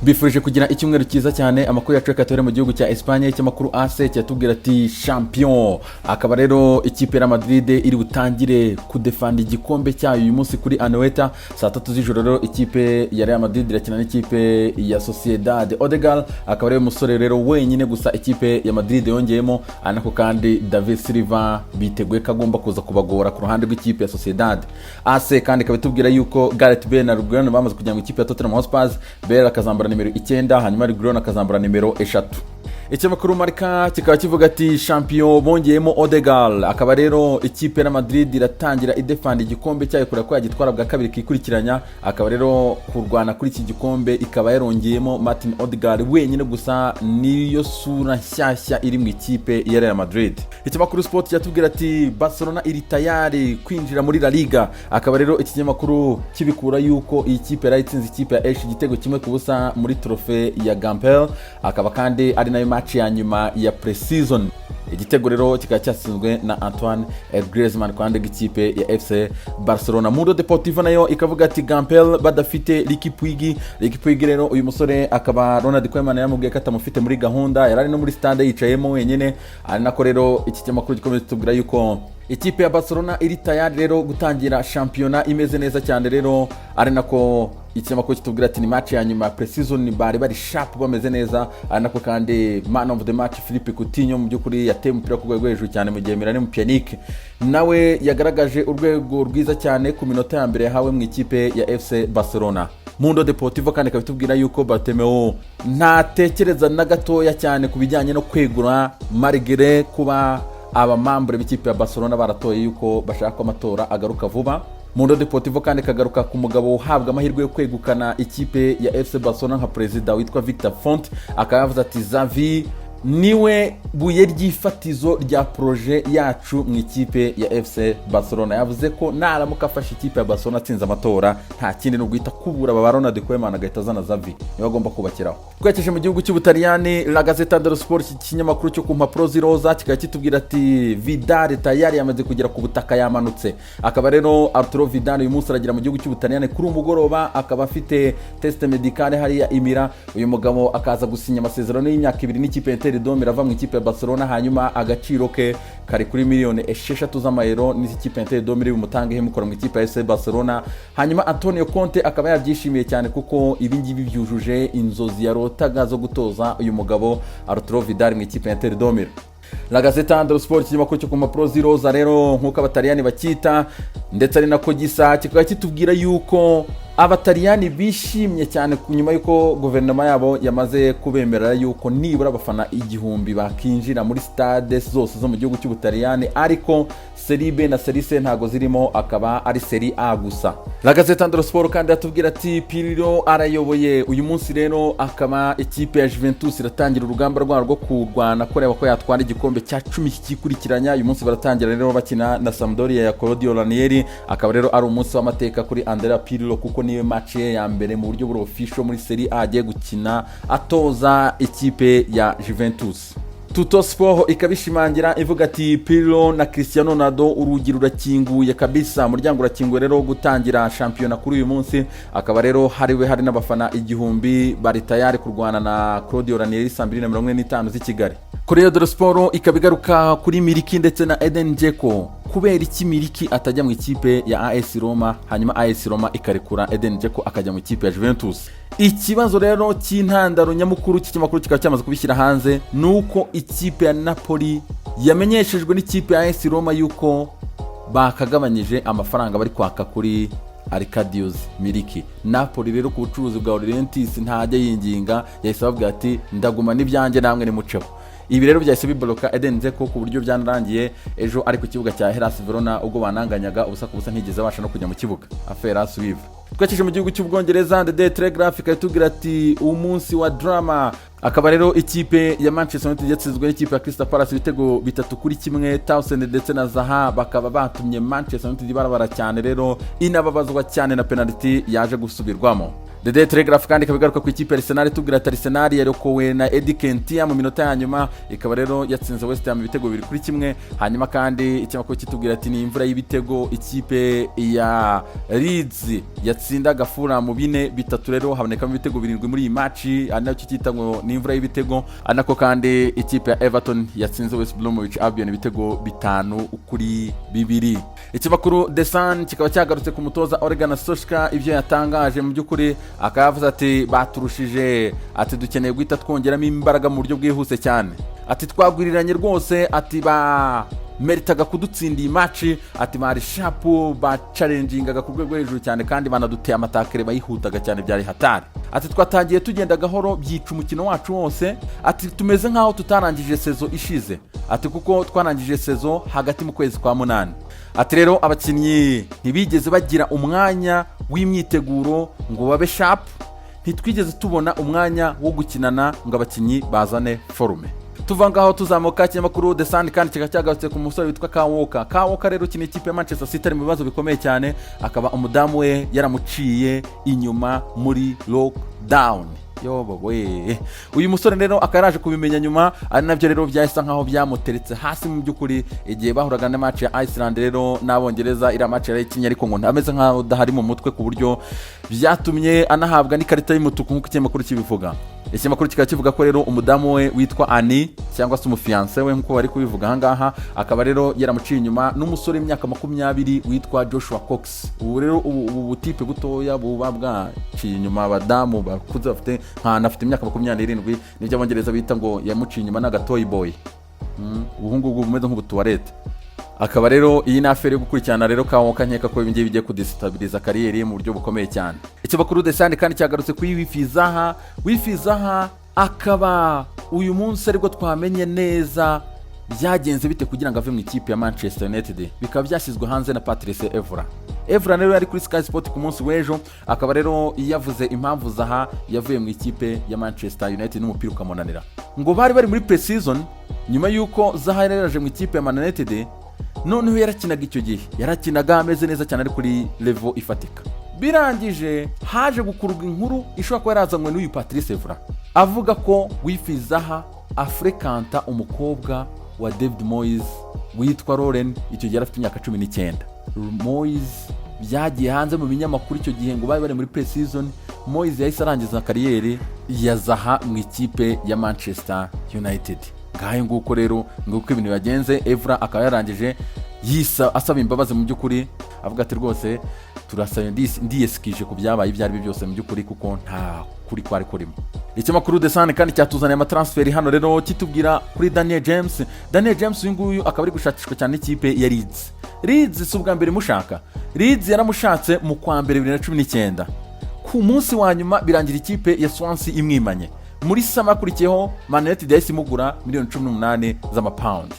bifurije kugira icyumweru cyiza cyane. Amakuru yacu reka tubere mu gihugu cya Espagne cy'amakuru AC cyatubwira ati champion. Akaba rero ikipe ya Madrid iri butangire kudefanda igikombe cyayo uyu munsi kuri Anoeta saa 3 z'ijoro. Rero ikipe ya Real Madrid irakina n'ikipe ya Sociedad. Odegaard akaba rero umusore rero wenyine gusa ikipe ya Madrid yongeyemo, anako kandi David Silva biteguye ko agomba kuza kubagora ku ruhande rw'ikipe ya Sociedad. AC kandi ikabitubwira yuko Gareth Bale na Reguilon bamaze kujya mu ikipe ya Tottenham Hotspur. Bale akazambara nimero 9, hanyuma Reguilon akazambara nimero 3. Ikinyamakuru Marca kikaba kivuga ati champion bongeyemo Odegaard. Akaba rero ikipe ya Madrid iratangira idefanda igikombe cyayo kure ko yagitwara bwa kabiri kikurikiranya. Akaba rero kurwana kuri iki gikombe ikaba yarongeyemo Martin Odegaard wenyine gusa, niyo sura nshyashya iri mu ikipe ya Real Madrid. Ikinyamakuru Sport cyatubwira ati Barcelona iri tayari kwinjira muri La Liga. Akaba rero ikinyamakuru kibikura yuko iyi kipe yarayitsinze ikipe ya Elche igitego kimwe ku busa muri trofe ya Gampel. Akaba kandi ari nayo match ya nyuma ya pre-season. Igitego rero kikaba cyatsinzwe na Antoine Griezmann kwande ikipe ya FC Barcelona. Mundo Deportivo nayo ikavuga ati Gampel badafite Riqui Puig rero uyu musore akaba Ronald Koeman yamubwiye ko atamufite muri gahunda, yarari no muri stade yicayemo wenyine. Ari nako rero iki cyamakuru gikomeza tubwira yuko ikipe ya Barcelona iri tayari rero gutangira shampiyona imeze neza cyane. Rero ari nako ikinyamakuru kitubwira ati ni match ya nyuma pre-season bari sharp bameze neza. Ari nako kandi man of the match Philippe Coutinho mu byukuri yateye umupira ku rwego hejuru cyane mu gihe Mirane Pjanic nawe yagaragaje urwego rwiza cyane ku minota ya mbere yahawe mu ikipe ya FC Barcelona. Mundo Deportivo kandi kabitubwira yuko Bartomeu ntatekereza na gatoya cyane ku bijyanye no kwegura malgré kuba abamambure b'ikipe ya Barcelona baratoye yuko bashaka amatora agaruka vuba. Mundo Deportivo kandi kagaruka ku mugabo uhabwa amahirwe yo kwegukana ikipe ya FC Barcelona nka president witwa Victor Font. Akaba yavuze ati Xavi niwe buye ry'ifatizo rya projet yacu mu ikipe ya FC Barcelona. Yavuze ko naramuka afashe ikipe ya Barcelona atsinze amatora nta kindi no guhita kubura baba Ronald Koeman agahita azana Xavi niwe agomba kubakiraho. Twekeje mu gihugu cy'Ubutaliyani, La Gazzetta dello Sport ikinyamakuru cyo ku mpapuro z'iroza kikaba kitubwira ati Vidal tayari yamaze kugera ku butaka yamanutse. Akaba rero Arturo Vidal uyu munsi aragira mu gihugu cy'Ubutaliyani kuri umugoroba, akaba afite test medicale hariya Imira. Uyu mugabo akaza gusinya amasezerano y'imyaka 2 n'ikipe ya Dome irava mu ikipe ya Barcelona, hanyuma agaciro ke kari kuri miliyoni 6 z'amayero n'ikipe ya Dome iri bumutange himukora mu ikipe ya FC Barcelona. Hanyuma Antonio Conte akaba yabyishimiye cyane kuko ibi ngibi byujuje inzozi yarotaga zo gutoza uyu mugabo Arturo Vidal mu ikipe ya Dome. La Gazzetta dello Sport ikinyamakuru cyo ku mpapuro z'iroza rero nk'uko abataliyani bakita ndetse ari nako gisa kikaba kitubwira yuko abataliyani bishimye cyane nyuma yuko guverinoma yabo yamaze kubemerera yuko nibura abafana 1000 bakinjira muri stade zose zo mu gihugu cy'Ubutaliyani, ariko Serie B na Serie C ntago zirimo, akaba ari Serie A gusa. La Gazzetta dello Sport kandi atubwira ati Pirlo arayoboye uyu munsi rero, akaba ikipe ya Juventus iratangira urugamba rwo kurwana kureba ko yatwara igikombe cya 10 kikurikiranya. Uyu munsi baratangira rero bakina na Sampdoria ya Claudio Ranieri. Akaba rero ari umunsi w'amateka kuri Andrea Pirlo kuko niwe match ya mbere mu buryo buri official muri Serie A agiye gukina atoza ikipe ya Juventus. Tutto Sport ikabishimangira ivuga ati Pirlo na Cristiano Ronaldo urugi rurakinguye kabisa, umuryango urakinguye rero gutangira shampiyona kuri uyu munsi. Akaba rero hari n'abafana 1000 bari tayari kurwana na Claudio Ranieri 245 z'i Kigali. Corriere dello Sport ikabigaruka kuri Miliki ndetse na Eden Dzeko. Kubera iki Miliki atajya mu ikipe ya AS Roma, hanyuma AS Roma ikarekura Eden Dzeko akajya mu ikipe ya Juventus. Ikibazo rero cy'intandaro nyamukuru cy'ikinyamakuru kikaba cyamaze kubishyira hanze nuko ikipe ya Napoli yamenyeshejwe n'ikipe ya AS Roma yuko bakagabanyije amafaranga bari kwaka kuri Arkadiusz Miliki. Napoli rero ku bucuruzi bwa Laurentis ntajya yinginga, yahise bavuga ati ndaguma n'ibyanjye namwe nimuceho. Ibi rero byahise biboloka Eden Dzeko ku buryo byanarangiye ejo ari ku kibuga cya Hellas Verona ubwo bananganyaga ubusa ku busa ntigeze abasha no kujya mu kibuga. Affaire suive. Twekeje mu gihugu cy'Ubwongereza, The Telegraph ikatubwira ati umunsi wa drama. Akaba rero ikipe ya Manchester United yatsinzwe n'ikipe ya Crystal Palace ibitego 3-1. Townsend ndetse na Zaha bakaba batumye Manchester United barabara cyane rero inababazwa cyane na penalty yaje gusubirwamo. The Daily Telegraph kandi ikaba igaruka ku ikipe ya Arsenal tubwira ati Arsenal yarokowe na Eddie Nketiah mu minota ya nyuma, ikaba rero yatsinze West Ham ibitego 2-1. hanyuma kandi ikinyamakuru kitubwira ati ni imvura y'ibitego, ikipe ya Leeds yatsindaga Fulham 4-3, rero habonekamo ibitego 7 muri iyi match, ari nacyo cyita ngo ni imvura y'ibitego. Anako kandi ikipe ya Everton yatsinze West Bromwich Albion ibitego 5-2. Ikinyamakuru The Sun kikaba cyagarutse ku mutoza Ole Gunnar Solskjaer, ibyo yatangaje mu by'ukuri akavuze ati baturushije, ati dukeneye guhita twongeramo imbaraga mu buryo bwihuse cyane, ati twagwiriranye rwose, ati ba meritaga kudutsinda iyi match, ati bari sharp, ba challengingaga ku rwego hejuru cyane kandi banaduteye amatakere bayihutaga cyane, byari hatari. Ati twatangiye tugenda gahoro byica umukino wacu wose, ati tumeze nkaho tutarangije sezo ishize, ati kuko twarangije sezo hagati mu kwezi kwa 8. Ati rero abakinnyi ntibigeze bagira umwanya w'imyiteguro ngo babe sharp, ntitwigeze tubona umwanya wo gukinana ngo abakinnyi bazane forume. Tuva ngaho tuzamuka ikinyamakuru The Sun kandi cyagarutse ku musore witwa Kyle Walker rero kino ikipe ya Manchester City ari mu bibazo bikomeye cyane, akaba umudamu we yaramuciye inyuma muri lockdown. Yobowe uyu musore rero akaraje kubimenya nyuma, ari nabyo rero byahise nkaho byamuteretse hasi mu by'ukuri igihe bahuraga na match ya Iceland rero n'Abongereza. Ira match yari ikinya ariko ngo ameze nkaho dahari mu mutwe ku buryo byatumye anahabwa n'ikarita y'umutuku nk'uko ikinyamakuru kibivuga. Ikinyamakuru kikaba kivuga ko rero umudamu we witwa Annie cyangwa se umufiance we nk'uko bari kubivuga ahangaha, akaba rero yaramuciye inyuma n'umusore w'imyaka 20 witwa Joshua Cox. Ubu rero ubu butipe butoya buba bwaciye inyuma abadamu bakuze bafite afite imyaka 27, nibyo Abongereza bita ngo yamuciye inyuma n'agatoy boy. Ubuhungu bumeze nk'ubutuwarete. Akaba rero iyi nafere yo gukurikirana rero Kyle nkeka ko ibingiye bigiye kudestabiliza kariyeri mu buryo bukomeye cyane. Ikinyamakuru The Sun kandi cyagarutse kuri Wifi Zaha akaba uyu munsi ariko twamenye neza byagenze bite kugira ngo ave mu ikipe ya Manchester United, bikaba byashyizwe hanze na Patrice Evra rero yari kuri Sky Sport ku munsi w'ejo, akaba rero yavuze impamvu Zaha yavuye mu ikipe ya Manchester United n'umupira ukamunanira. Ngo bari muri pre-season nyuma yuko Zaha yaraje mu ikipe ya Man United, noneho yarakinaga icyo gihe, yarakinaga ameze neza cyane ari kuri level ifatika. Birangije haje gukururwa inkuru ishobora kuba yarazanywe n'uyu Patrice Evra avuga ko Wifi Zaha afrekanta umukobwa wa David Moyes witwa Lauren, icyo gihe afite imyaka 19. Moyes byagiye hanze mu binyamakuru icyo gihe ngo bari muri pre-season. Moyes yahise arangiza kariyeri ya Zaha mu ikipe ya Manchester United. Ngaho nguko rero nguko ibintu yagenze. Evra akaba yarangije asaba imbabazi mu by'ukuri, avuga ati rwose turasaba ndiyeskije ku byabaye ibyo ari byose mu by'ukuri kuko nta kuri kwari kurimo. Ikinyamakuru The Sun kandi cyatuzaniye amatransfer hano rero kitubwira kuri Daniel James. Uyu nguyu akaba ari gushakishwa cyane ikipe ya Leeds si ubwa mbere mushaka. Leeds yaramushatse mu kwa mbere 2019, ku munsi wa nyuma birangira ikipe ya Swansea imwimanye. Muri sama akurikiyeho Man United yahise imugura £18 z'amapaundi.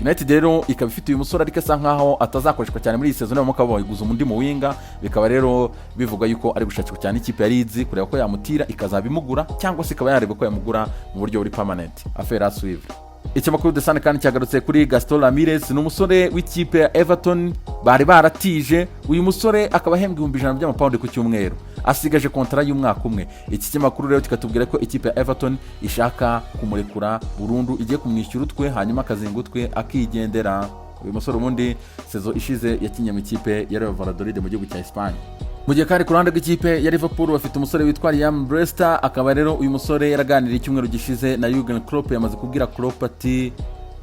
United rero ikaba ifite uyu musore ariko asa nkaho atazakoreshwa cyane muri iyi season, nabo bakaba bayiguza undi mu winga, bikaba rero bivuga yuko ari gushakishwa cyane ikipe ya Leeds kureba ko yamutira ikazabimugura cyangwa se ikaba yareba ko yamugura mu buryo buri permanent. Affaire à suivre. Ikinyamakuru The Sun kandi cyagarutse kuri Gaston Ramirez, n'umusore w'ikipe ya Everton bari baratije. Uyu musore akaba ahembwa $100 by'amapaundi ku cyumweru, asigaje kontara y'umwaka umwe. Iki kinyamakuru rero kikatubwira ko ikipe ya Everton ishaka kumurekura burundu, igiye kumwishyura utwe hanyuma akazinga utwe akigendera. Uyu musore ubundi sezo ishize yakinye mu ikipe ya Real Valladolid mu gihugu cya Espagne. Mu gihe kandi ku ruhande rw'ikipe ya Liverpool bafite umusore witwa Liam Brewster, akaba rero uyu musore yaraganiriye icyumweru gishize na Jurgen Klopp, yamaze kubwira Klopp ati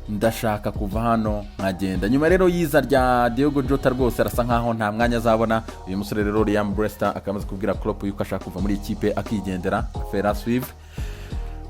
ndashaka kuva hano nkagenda. Nyuma rero yiza rya Diogo Jota rwose arasa nkaho nta mwanya azabona. Uyu musore rero Liam Brewster akamaze kubwira Klopp yuko ashaka kuva muri ikipe akigendera. Affaire à suivre.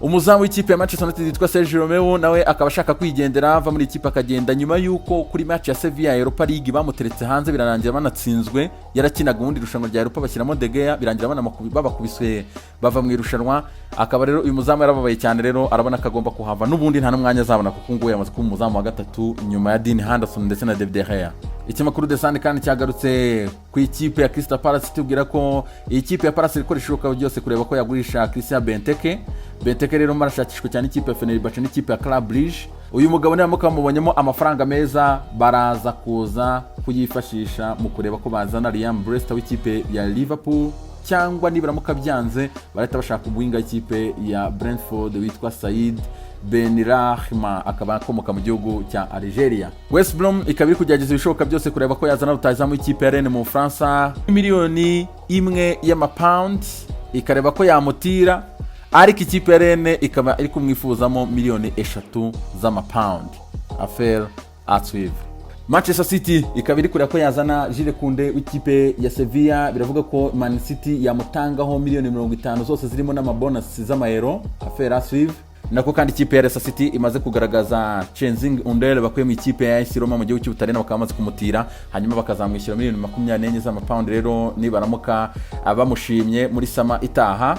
Umuzamu w'ikipe ya Manchester United yitwa Sergio Romeo nawe akaba ashaka kwigendera ava muri ikipe akagenda, nyuma yuko kuri match ya Sevilla Europa League bamuteretse hanze birarangira banatsinzwe. Yarakinaga ubundi irushanwa rya Europa bashyiramo De Gea, birangira babakubiswe bava mu irushanwa. Akaba rero uyu muzamu yarababaye cyane, rero arabona akagomba kuhava n'ubundi nta n'umwanya azabona kuko ngo yamaze kuba umuzamu wa gatatu nyuma ya Dean Henderson ndetse na David De Gea. Ikinyamakuru The Sun kandi cyagarutse ku ikipe ya Crystal Palace tubwira ko iyi kipe ya Palace ikoresha ishoboka byose kureba ko yagurisha Christian Benteke rero marashakishwa cyane ikipe ya Fenerbahce n'ikipe ya Club Brugge. Uyu mugabo niwe mubonyemo amafaranga meza, baraza kuza kuyifashisha mu kureba ko bazana Liam Brewster w'ikipe ya Liverpool cyangwa nibaramuka byanze barahita bashaka umuwinga w'ikipe ya Brentford witwa Said Benrahma, akaba akomoka mu gihugu cya Algeria. West Brom ikaba iri kugerageza ibishoboka byose kureba ko yazana rutahizamu w'ikipe ya Rennes mu Bufaransa miliyoni 1 y'amapawundi, ikareba ko yamutira, ariko ikipe ya Rennes ikaba iri kumwifuzamo miliyoni 3 z'amapawundi. Affaire à suivre. Manchester City ikaba iri kureba ko yazana Jules Koundé w'ikipe ya Sevilla, biravuga ko Man City yamutangaho miliyoni 50 zose zirimo n'amabonus z'amayero. Affaire à suivre. Nako kandi ikipe ya Leicester City imaze kugaragaza Chenzing Undele bakuye mu ikipe ya AS Roma mu gihugu cy'Ubutaliyani, bakaba bamaze kumutira, hanyuma bakazamwishyura miliyoni 24 z'amapawundi. Rero nibaramuka abamushimye muri sama itaha.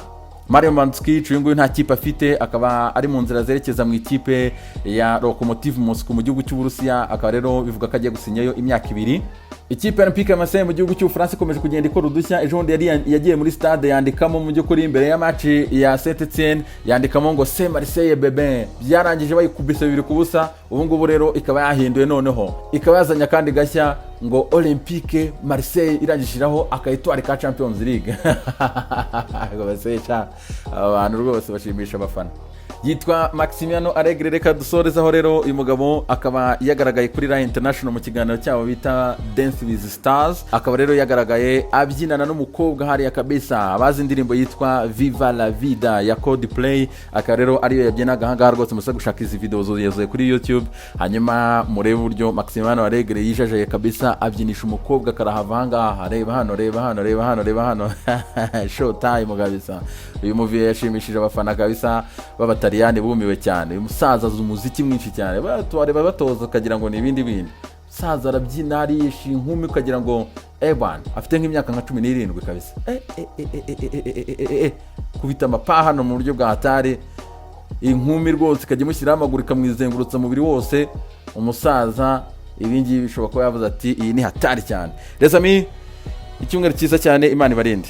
Mario Mandzukic uyu nguyu nta kipe afite, akaba ari mu nzira zerekeza mu ikipe ya Lokomotiv Moscow mu gihugu cy'Uburusiya, akaba rero bivuga ko agiye gusinyayo imyaka 2. Ikipe ya Olympique Marseille mu gihugu cy'Ubufaransa ikomeje kugenda ikora udushya. Ejo bundi yagiye muri stade yandikamo mu by'ukuri imbere ya match ya Saint-Etienne, yandikamo ngo c'est Marseille bébé, byarangije bayikubise 2-0. Ubu ngubu rero ikaba yahinduye, noneho ikaba yazanya kandi gashya ngo Olympique Marseille irangishiraho akayitwara ka Champions League. Abantu rwose bashimisha abafana. Yitwa Maximiano Allegri. Reka dusorezaho rero uyu mugabo akaba yagaragaye kuri Rai International mu kiganiro cyabo bita Dance with Stars, akaba rero yagaragaye abyinana n'umukobwa hariya kabisa abazi indirimbo yitwa Viva la Vida ya Coldplay, akaba rero ariyo yabyinaga ahangaha rwose. Musa gushaka izi video zuzuye kuri YouTube, hanyuma murebe uburyo Maximiano Allegri yijajaye kabisa abyinisha umukobwa karahava ahangaha. Reba hano, reba hano, reba hano, reba hano. Show time kabisa. Uyu movie yashimishije abafana kabisa b'Abataliyani bumiwe cyane. Uyu musaza azi umuziki mwinshi cyane, bareba batoza ukagira ngo ni ibindi bintu. Musaza arabyina arisha inkumi ukagira ngo bwana afite nk'imyaka nka 17 kabisa. Kubita amapaha hano mu buryo bwa hatari, inkumi rwose ikajya imushyiraho amaguru ikamwizengurutsa umubiri wose. Umusaza ibingibi bishobora kuba yavuze ati iyi ni hatari cyane. Resami, icyumweru cyiza cyane, Imana ibarinde.